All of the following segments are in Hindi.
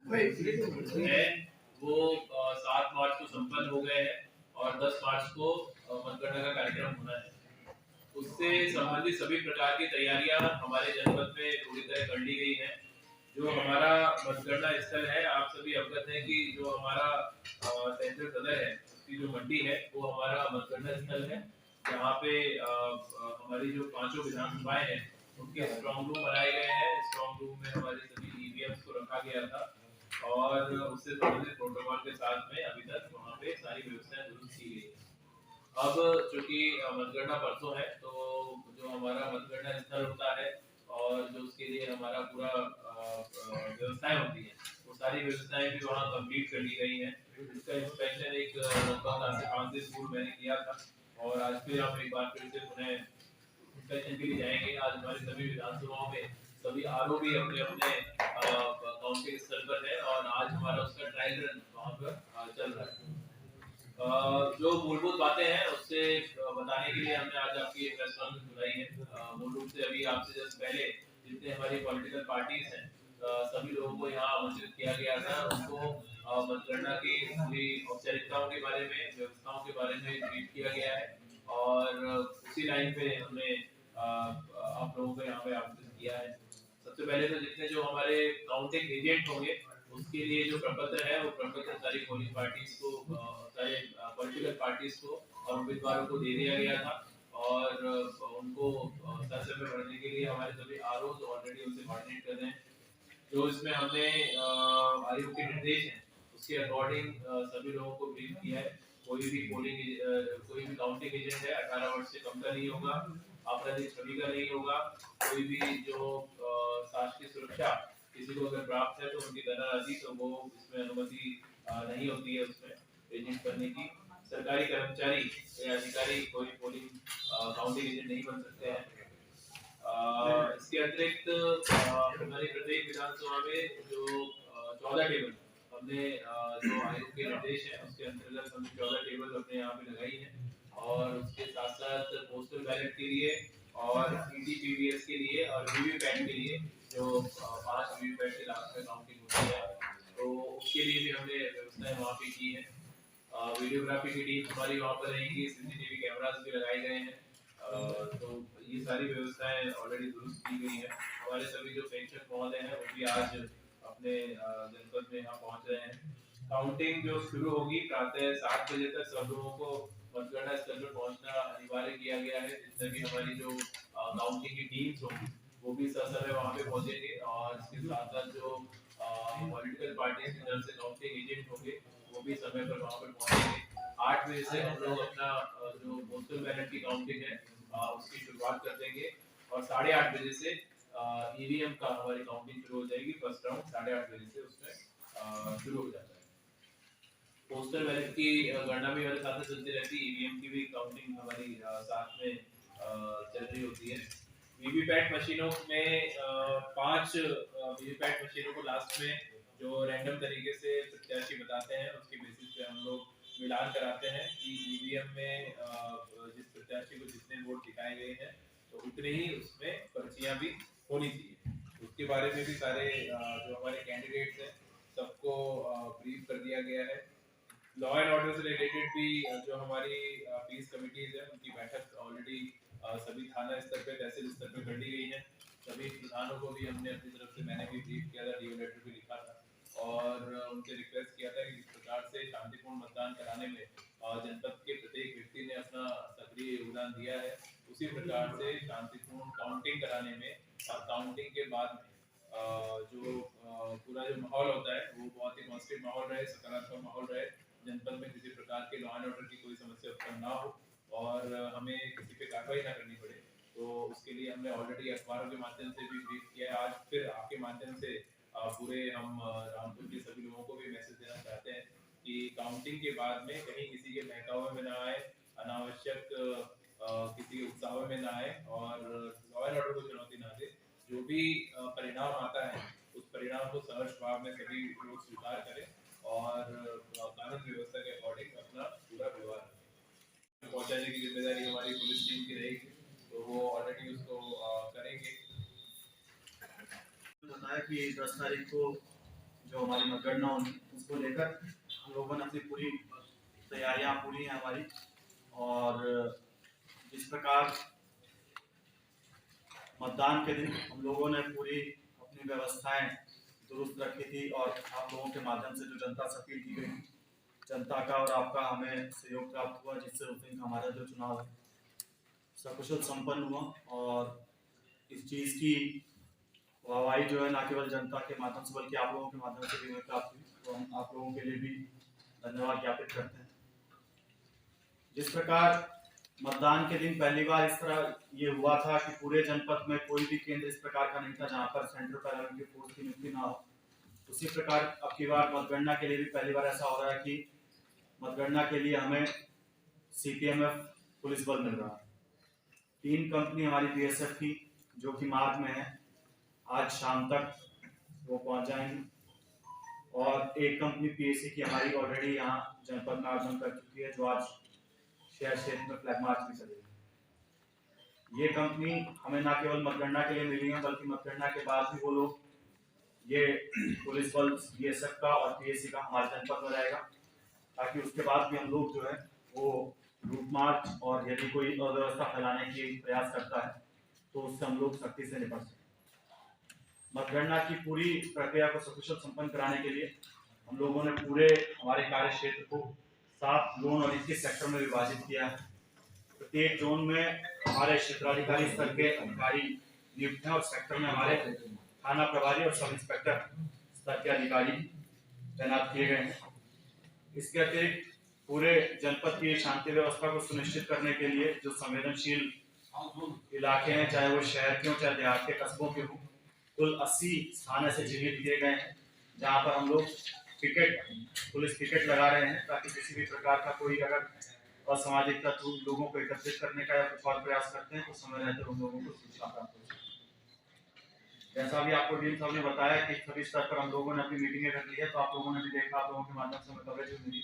है वो 7 मार्च को संपन्न हो गए हैं और 10 मार्च को मतगणना का कार्यक्रम होना है। उससे संबंधित सभी प्रकार की तैयारियां हमारे जनपद में पूरी तरह कर ली गई हैं। जो हमारा मतगणना स्थल है, आप सभी अवगत हैं कि जो हमारा तहसील सदर है उसकी जो मंडी है वो हमारा मतगणना स्थल है, जहाँ पे हमारी जो 5 विधानसभाएं हैं उनके स्ट्रॉन्ग रूम बनाए गए हैं। स्ट्रॉन्ग रूम में हमारे सभी ईवीएम को रखा गया था और उससे संबंधित प्रोटोकॉल के साथ में अभी तक वहाँ पे सारी व्यवस्थाएं दुरुस्त की गई। अब चूंकि मतगणना परसों है, तो जो हमारा मतगणना स्थल होता है और जो उसके लिए हमारा पूरा व्यवस्थाएं होती है, वो सारी व्यवस्थाएं भी वहाँ कंप्लीट कर ली गई हैं। इसका इंस्पेक्शन एक लगभग आज से 5 दिन पूर्व मैंने किया था और आज फिर हम एक बार फिर से पुनः इंस्पेक्शन के लिए जाएंगे। आज हमारे सभी विधानसभाओं में सभी आरओ भी अपने अपने काउंटिंग स्थल पर है और आज हमारा उसका ट्रायल रन वहाँ पर चल रहा है। जो मूलभूत बातें हैं उससे बताने के लिए हमने आज आपकी एक प्रेस कॉन्फ्रेंस बुलाई है। मूल रूप से अभी आपसे जस्ट पहले जितने हमारी पॉलिटिकल पार्टीज हैं, सभी लोगों को यहाँ आमंत्रित किया गया था। उनको मतगणना की पूरी औपचारिकताओं के बारे में, व्यवस्थाओं के बारे में ब्रीफ किया गया है और उसी लाइन पे हमने आप लोगों को यहाँ पे आमंत्रित किया है। सबसे पहले तो जितने जो हमारे काउंटिंग एजेंट होंगे उसके लिए जो प्रपत्र है वो प्रपत्र सारी पोलिंग पार्टीज को, सारे पॉलिटिकल पार्टीज को और उम्मीदवारों को दे दिया गया था और उनको सर में भरने के लिए हमारे सभी आरओ ऑलरेडी उनसे कोऑर्डिनेट कर रहे हैं। जो इसमें हमने आयोग के निर्देश हैं उसके अकॉर्डिंग सभी लोगों को ब्रीफ किया है। कोई भी काउंटिंग एजेंट है 18 वर्ष से कम का नहीं होगा, आपराधिक छवि का नहीं होगा। कोई भी जो शासकीय सुरक्षा किसी को अगर प्राप्त है तो उनकी धनराशि तो वो इसमें अनुमति नहीं होती है उसमें एजेंट करने की। सरकारी कर्मचारी या अधिकारी कोई पोलिंग काउंटिंग एजेंट नहीं बन सकते हैं। इसके अतिरिक्त हमारी प्रत्येक विधानसभा में जो 14 टेबल हमने जो आयोग के निर्देश है उसके अंतर्गत हमने 14 टेबल अपने यहाँ पे लगाई है और उसके साथ साथ पोस्टल बैलेट के लिए और ईटीपीवीएस के लिए और वीवीपैट के लिए जो 5 वीवीपैट के लास्ट में काउंटिंग होती है, तो उसके लिए भी हमने व्यवस्थाएं वहाँ पे की है। वीडियोग्राफी की टीम हमारी वहाँ पर रहेगी, सीसीटीवी कैमरास भी लगाए गए हैं। तो ये सारी व्यवस्थाएं ऑलरेडी दुरुस्त की गई है। हमारे सभी जो प्रेक्षक महोदय हैं वो भी आज अपने जनपद में यहाँ पहुँच रहे हैं। काउंटिंग जो शुरू होगी प्रातः 7 बजे तक सब लोगों को मतगणना स्थल पर पहुंचना अनिवार्य किया गया है। जितने भी हमारी जो काउंटिंग की टीम्स होंगी वो भी ससमय वहाँ पे पहुंचेंगे और इसके साथ साथ जो पॉलिटिकल पार्टीज की तरफ से काउंटिंग एजेंट होंगे वो भी समय पर वहाँ पर पहुंचेंगे। 8 बजे से हम लोग अपना जो पोस्टल बैलेट की काउंटिंग है उसकी शुरुआत कर देंगे और 8:30 बजे से ईवीएम का हमारी काउंटिंग शुरू हो जाएगी। फर्स्ट राउंड 8:30 बजे से उसमें शुरू हो जाता है। पोस्टल बैलेट की गणना भी हमारे साथ चलती रहती है, ईवीएम की भी काउंटिंग हमारी साथ में चल रही होती है। वीवीपैट मशीनों में 5 वीवीपैट मशीनों को लास्ट में जो रैंडम तरीके से प्रत्याशी बताते हैं उसके बेसिस पे हम लोग मिलान कराते हैं कि ईवीएम में जिस प्रत्याशी को जितने वोट दिखाए गए हैं तो उतने ही उसमें पर्चियां भी होनी चाहिए। उसके बारे में भी सारे जो हमारे कैंडिडेट्स हैं सबको ब्रीफ कर दिया गया है। लॉ एंड ऑर्डर से रिलेटेड भी जो हमारी पीस कमिटीज है उनकी बैठक ऑलरेडी सभी थाना स्तर पे, तहसील स्तर पे कर ली गई है। सभी प्रधानों को भी हमने अपनी तरफ से, मैंने भी ब्रीफ किया था, डीओ लेटर भी लिखा था और उनसे रिक्वेस्ट किया था कि जिस प्रकार से शांतिपूर्ण मतदान कराने में जनपद के प्रत्येक व्यक्ति ने अपना सक्रिय योगदान दिया है, उसी प्रकार से शांतिपूर्ण काउंटिंग कराने में और काउंटिंग के बाद में जो पूरा जो माहौल होता है वो बहुत ही पॉजिटिव माहौल रहे, सकारात्मक माहौल रहे, जनपद में किसी प्रकार के लॉ एंड ऑर्डर की कोई समस्या उत्पन्न ना हो और हमें किसी पे कार्रवाई ना करनी पड़े। तो उसके लिए हमने ऑलरेडी अखबारों के माध्यम से भी ब्रीफ किया है। आज फिर आपके माध्यम से पूरे हम रामपुर के सभी लोगों को भी मैसेज देना चाहते हैं कि काउंटिंग के बाद में कहीं किसी के बहकावे में ना आए, अनावश्यक किसी के उत्साह में ना आए और लॉ एंड ऑर्डर को चुनौती ना दे। जो भी परिणाम आता है उस परिणाम को सहर्ष भाव में सभी लोग स्वीकार करें और कानून व्यवस्था के अकॉर्डिंग अपना पूरा व्यवहार पहुंचाने की जिम्मेदारी हमारी पुलिस टीम की रहेगी, तो वो ऑलरेडी उसको करेंगे। बताया कि 10 तारीख को जो हमारी मतगणना होनी उसको लेकर हम लोगों ने अपनी पूरी तैयारियां पूरी हैं हमारी। और जिस प्रकार मतदान के दिन हम लोगों ने पूरी अपनी व्यवस्थाएं दुरुस्त रखी थी और आप लोगों के माध्यम से जो जनता से अपील की गई थी, जनता का और आपका हमें सहयोग प्राप्त हुआ, जिससे उस दिन हमारा जो चुनाव है सकुशल संपन्न हुआ। और इस चीज़ की वाहवाही जो है ना केवल जनता के माध्यम से बल्कि आप लोगों के माध्यम से भी हमें प्राप्त हुई, तो हम आप लोगों के लिए भी धन्यवाद ज्ञापित करते हैं। जिस प्रकार मतदान के दिन पहली बार इस तरह ये हुआ था कि पूरे जनपद में कोई भी केंद्र इस प्रकार का नहीं था जहां पर सेंट्रल पैरामिलिट्री फोर्स की नियुक्ति ना हो, उसी प्रकार अब की बार मतगणना के लिए भी पहली बार ऐसा हो रहा है कि मतगणना के लिए हमें सीपीएमएफ पुलिस बल मिल रहा है। 3 कंपनी हमारी बीएसएफ की जो कि मार्ग में है, आज शाम तक वो पहुंच जाएंगी, और एक कंपनी पीएसी की हमारी ऑलरेडी यहाँ जनपद में आगमन कर चुकी है, जो आज शहर क्षेत्र में फ्लैग मार्च भी चलेगी। ये कंपनी हमें न केवल मतगणना के लिए मिली है बल्कि मतगणना के बाद भी वो लोग ये पुलिस बल बीएसएफ का और पीएसी का हमारे जनपद में रहेगा, ताकि उसके बाद भी हम लोग जो है वो रूट मार्च और यदि कोई अव्यवस्था फैलाने की प्रयास करता है तो उससे हम लोग सख्ती से निपट सकते हैं। मतगणना की पूरी प्रक्रिया को सकुशल संपन्न कराने के लिए हम लोगों ने पूरे हमारे कार्य क्षेत्र को 7 जोन और 21 सेक्टर में विभाजित किया है। प्रत्येक जोन में हमारे क्षेत्राधिकारी स्तर के अधिकारी नियुक्त हैं और सेक्टर में हमारे थाना प्रभारी और सब इंस्पेक्टर स्तर के अधिकारी तैनात किए गए हैं। इसके अतिरिक्त पूरे जनपद की शांति व्यवस्था को सुनिश्चित करने के लिए जो संवेदनशील इलाके हैं, चाहे वो शहर के हो चाहे देहात के कस्बों के हो, कुल 80 स्थान ऐसे चिन्हित किए गए हैं जहां पर हम लोग पुलिस पिकेट लगा रहे हैं, ताकि किसी भी प्रकार का कोई अगर असामाजिक तत्व लोगों को एकत्रित करने का या कुछ और प्रयास करते हैं तो समय रहते उन लोगों को सूचना प्राप्त हो जाए। जैसा भी आपको डीन साहब ने बताया कि सभी स्तर पर हम लोगों ने अपनी मीटिंगें कर ली है, तो आप लोगों ने भी देखा, आप लोगों के माध्यम से हमें कवरेज भी मिली।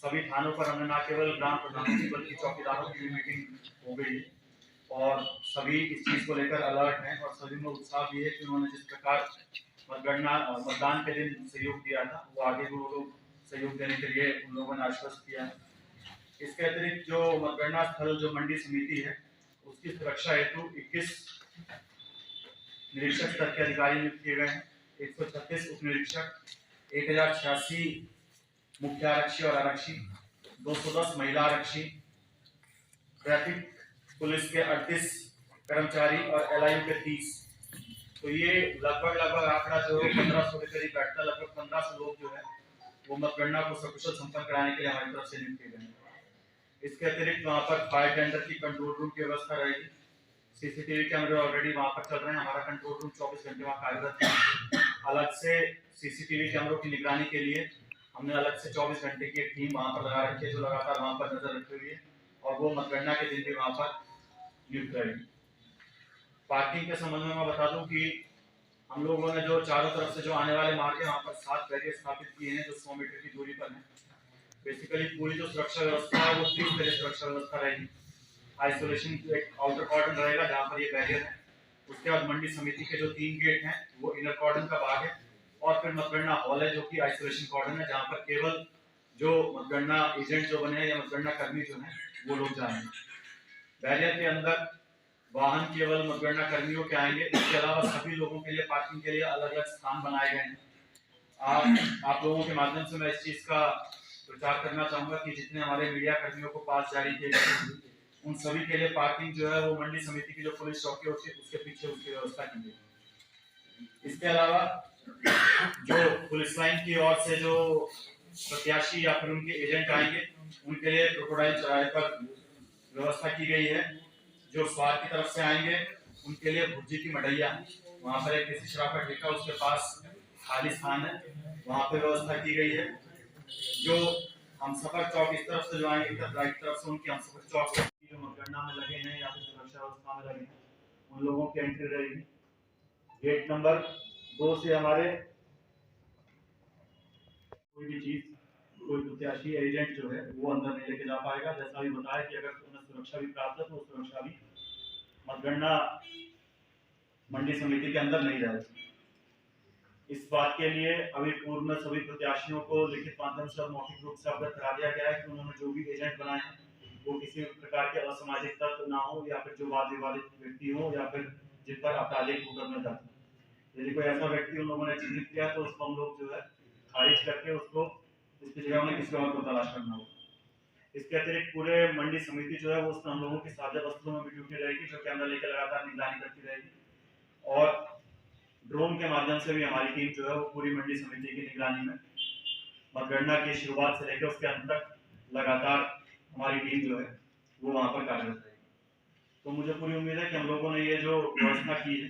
सभी थानों पर हमने न केवल ग्राम प्रधानों की बल्कि चौकीदारों की भी मीटिंग हो गई और सभी इस चीज को लेकर अलर्ट हैं और सभी में उत्साह भी है कि उन्होंने जिस प्रकार मतदान के दिन सहयोग दिया था वो आगे भी वो लोग सहयोग देने के लिए उन लोगों ने आश्वस्त किया है। इसके अतिरिक्त जो मतगणना स्थल जो मंडी समिति है उसकी सुरक्षा हेतु 21 निरीक्षक स्तर के अधिकारी नियुक्त किए गए हैं, 136 उप निरीक्षक, 1086 मुख्य आरक्षी और आरक्षी, 210 महिला आरक्षी, ट्रैफिक पुलिस के 38 कर्मचारी और एलआईयू के 30। तो ये लगभग आंकड़ा जो 1500 के करीब बैठता है। लगभग 1500 लोग जो है वो मतगणना को सकुशल संपन्न कराने के लिए हमारी तरफ से नियुक्त किए गए हैं। इसके अतिरिक्त वहाँ पर फायर टेंडर की कंट्रोल रूम की व्यवस्था रहेगी। सीसीटीवी कैमरे ऑलरेडी वहाँ पर चल रहे हैं, हमारा कंट्रोल रूम 24 घंटे वहाँ कार्यरत है। अलग से सीसीटीवी कैमरों की निगरानी के लिए हमने अलग से 24 घंटे की एक टीम वहाँ पर लगा रखी है जो लगातार वहाँ पर नजर रखी हुई है और वो मतगणना के दिन भी वहाँ पर नियुक्त रहेगी। पार्किंग के संबंध में मैं बता दूं कि हम लोगों ने जो चारों तरफ से जो आने वाले मार्ग है वहाँ पर 7 बैरियर स्थापित किए हैं जो 100 मीटर की दूरी पर है। बेसिकली पूरी जो सुरक्षा व्यवस्था है वो 3 तरह सुरक्षा व्यवस्था रहेगी। आइसोलेशन एक आउटर कॉर्डन रहेगा जहाँ पर ये बैरियर है, उसके बाद मंडी समिति के जो 3 गेट हैं वो इनर कॉर्डन का भाग है, और फिर मतगणना हॉल है जो कि आइसोलेशन कॉर्डन है जहाँ पर केवल जो मतगणना एजेंट जो बने हैं या मतगणना कर्मी जो है वो लोग जाएंगे। बैरियर के अंदर वाहन केवल मतगणना कर्मियों के आएंगे, इसके अलावा सभी लोगों के लिए पार्किंग के लिए अलग अलग स्थान बनाए गए हैं। आप लोगों के माध्यम से मैं इस चीज का प्रचार करना चाहूंगा कि जितने हमारे मीडिया कर्मियों को पास जारी किए गए उन सभी के लिए पार्किंग जो है वो मंडी समिति की जो पुलिस चौकी होती है उसके पीछे उसकी व्यवस्था की गई। इसके अलावा जो पुलिस लाइन की ओर से जो प्रत्याशी या फिर उनके एजेंट आएंगे उनके लिए क्रोकोडाइल चौराहे पर व्यवस्था की गई है। जो स्वार की तरफ से आएंगे उनके लिए भुज्जी की मडैया, वहाँ पर एक किसी शराब का ठेका उसके पास खाली स्थान है, वहाँ पे व्यवस्था की गई है। जो हम सफर चौक इस तरफ से जो आएंगे राइट तरफ से उनकी हम सफर चौक जो मतगणना में लगे हैं या फिर सुरक्षा व्यवस्था में लगे हैं उन लोगों की एंट्री रहेगी। गेट नंबर 2 से हमारे कोई भी चीज कोई प्रत्याशी एजेंट जो है वो अंदर नहीं लेके जा पाएगा। जैसा भी बताया कि अगर उन्हें सुरक्षा भी प्राप्त है तो सुरक्षा भी मतगणना मंडी समिति के अंदर नहीं जाएगी। इस बात के लिए अभी पूर्व में सभी प्रत्याशियों को लिखित माध्यम से और मौखिक रूप से अवगत करा दिया गया है कि उन्होंने जो भी एजेंट बनाए हैं वो किसी प्रकार के असामाजिक तत्व ना हो या फिर जो वाद विवादित व्यक्ति हो या फिर जिन पर आपराधिक मुकदमे दर्ज हो। यदि कोई ऐसा व्यक्ति उन लोगों ने चिन्हित किया तो उसको हम लोग जो है खारिज करके उसको इसकी जगह में किसी और को तलाश करना होगा। इसके अतिरिक्त पूरे मंडी समिति जो है वो उसमें हम लोगों की साझा वस्तुओं में भी ड्यूटी रहेगी, जो कैमरा लेकर लगातार निगरानी करती रहेगी और ड्रोन के माध्यम से भी हमारी टीम जो है वो पूरी मंडी समिति की निगरानी में मतगणना की शुरुआत से लेकर उसके अंत तक लगातार हमारी टीम जो है वो वहां पर कार्यरत रहेगी। तो मुझे पूरी उम्मीद है कि हम लोगों ने ये जो व्यवस्था की है